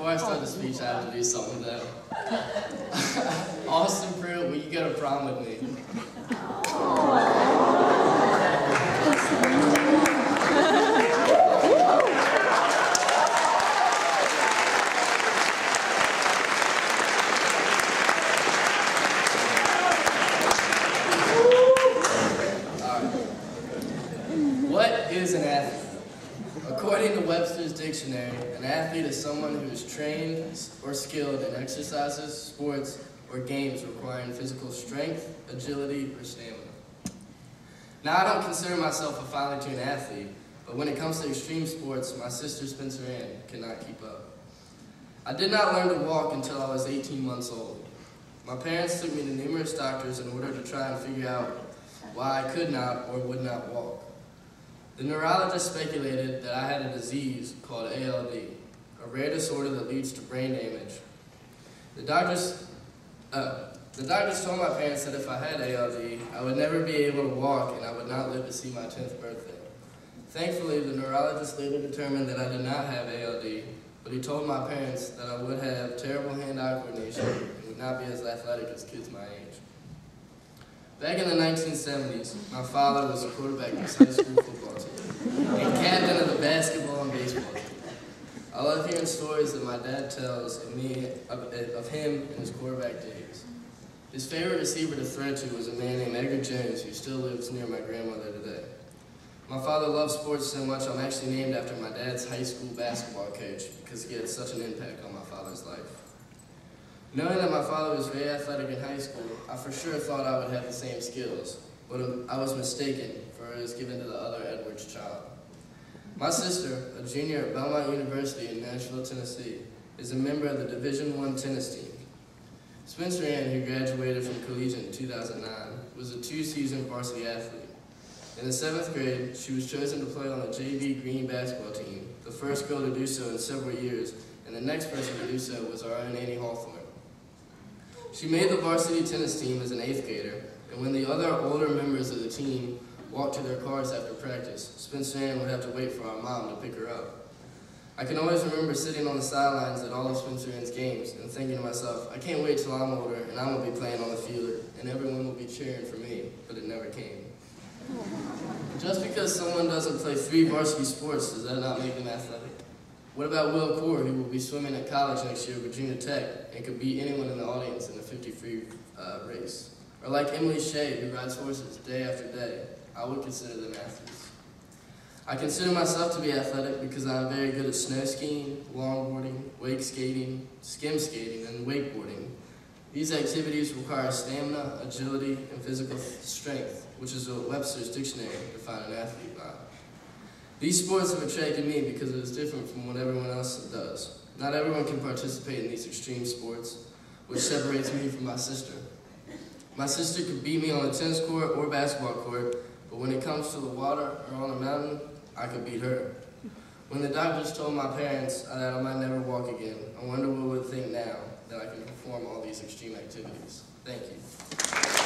before I start the speech, I have to do something though. Austin Pruitt, will you go to prom with me? What is an athlete? According to Webster's dictionary, an athlete is someone who is trained or skilled in exercises, sports, or games requiring physical strength, agility, or stamina. Now, I don't consider myself a finely tuned athlete, but when it comes to extreme sports, my sister Spencer Ann cannot keep up. I did not learn to walk until I was 18 months old. My parents took me to numerous doctors in order to try and figure out why I could not or would not walk. The neurologist speculated that I had a disease called ALD, a rare disorder that leads to brain damage. The doctors told my parents that if I had ALD, I would never be able to walk and I would not live to see my 10th birthday. Thankfully, the neurologist later determined that I did not have ALD, but he told my parents that I would have terrible hand-eye coordination and would not be as athletic as kids my age. Back in the 1970s, my father was the quarterback of his high school football team and captain of the basketball and baseball team. I love hearing stories that my dad tells of him and his quarterback days. His favorite receiver to throw to was a man named Edgar Jones, who still lives near my grandmother today. My father loves sports so much I'm actually named after my dad's high school basketball coach because he had such an impact on my father's life. Knowing that my father was very athletic in high school, I for sure thought I would have the same skills, but I was mistaken, for it was given to the other Edwards child. My sister, a junior at Belmont University in Nashville, Tennessee, is a member of the Division I tennis team. Spencer Ann, who graduated from Collegiate in 2009, was a 2-season varsity athlete. In the 7th grade, she was chosen to play on the JV Green basketball team, the first girl to do so in several years, and the next person to do so was our own Annie Hawthorne. She made the varsity tennis team as an 8th grader, and when the other older members of the team walked to their cars after practice, Spencer Ann would have to wait for our mom to pick her up. I can always remember sitting on the sidelines at all of Spencer Ann's games and thinking to myself, I can't wait till I'm older and I'm going to be playing on the field and everyone will be cheering for me, but it never came. Just because someone doesn't play 3 varsity sports, does that not make them athletic? What about Will Core, who will be swimming at college next year at Virginia Tech and could beat anyone in the audience in the 50-free race? Or like Emily Shea, who rides horses day after day. I would consider them athletes. I consider myself to be athletic because I am very good at snow skiing, longboarding, wake skating, skim skating, and wakeboarding. These activities require stamina, agility, and physical strength, which is what Webster's dictionary defined an athlete by. These sports have attracted me because it is different from what everyone else does. Not everyone can participate in these extreme sports, which separates me from my sister. My sister could beat me on a tennis court or basketball court, but when it comes to the water or on a mountain, I could beat her. When the doctors told my parents that I might never walk again, I wonder what they would think now that I can perform all these extreme activities. Thank you.